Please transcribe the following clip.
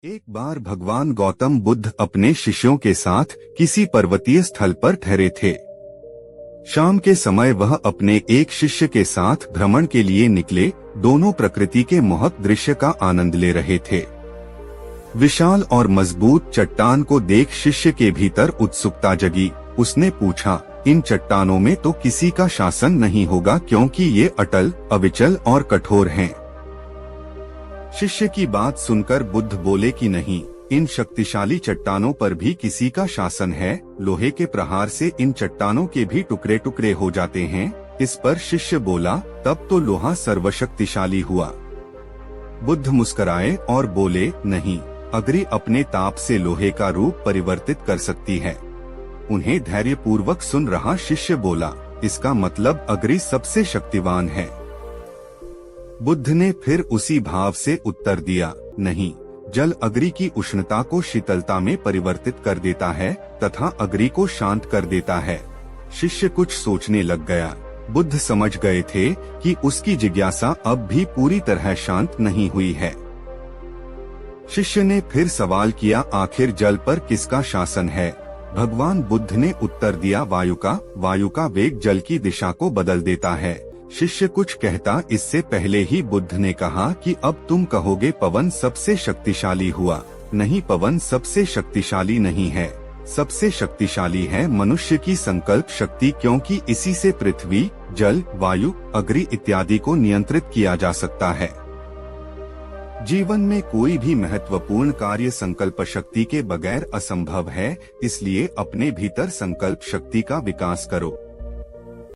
एक बार भगवान गौतम बुद्ध अपने शिष्यों के साथ किसी पर्वतीय स्थल पर ठहरे थे। शाम के समय वह अपने एक शिष्य के साथ भ्रमण के लिए निकले। दोनों प्रकृति के मोहक दृश्य का आनंद ले रहे थे। विशाल और मजबूत चट्टान को देख शिष्य के भीतर उत्सुकता जगी। उसने पूछा, इन चट्टानों में तो किसी का शासन नहीं होगा क्योंकि ये अटल, अविचल और कठोर हैं। शिष्य की बात सुनकर बुद्ध बोले कि नहीं, इन शक्तिशाली चट्टानों पर भी किसी का शासन है। लोहे के प्रहार से इन चट्टानों के भी टुकड़े टुकड़े हो जाते हैं। इस पर शिष्य बोला, तब तो लोहा सर्वशक्तिशाली हुआ। बुद्ध मुस्कुराए और बोले, नहीं, अग्नि अपने ताप से लोहे का रूप परिवर्तित कर सकती है। उन्हें धैर्यपूर्वक सुन रहा शिष्य बोला, इसका मतलब अग्नि सबसे शक्तिवान है। बुद्ध ने फिर उसी भाव से उत्तर दिया, नहीं, जल अग्नि की उष्णता को शीतलता में परिवर्तित कर देता है तथा अग्नि को शांत कर देता है। शिष्य कुछ सोचने लग गया। बुद्ध समझ गए थे कि उसकी जिज्ञासा अब भी पूरी तरह शांत नहीं हुई है। शिष्य ने फिर सवाल किया, आखिर जल पर किसका शासन है? भगवान बुद्ध ने उत्तर दिया, वायु का। वायु का वेग जल की दिशा को बदल देता है। शिष्य कुछ कहता इससे पहले ही बुद्ध ने कहा कि अब तुम कहोगे पवन सबसे शक्तिशाली हुआ। नहीं, पवन सबसे शक्तिशाली नहीं है। सबसे शक्तिशाली है मनुष्य की संकल्प शक्ति, क्योंकि इसी से पृथ्वी, जल, वायु, अग्नि इत्यादि को नियंत्रित किया जा सकता है। जीवन में कोई भी महत्वपूर्ण कार्य संकल्प शक्ति के बगैर असंभव है। इसलिए अपने भीतर संकल्प शक्ति का विकास करो।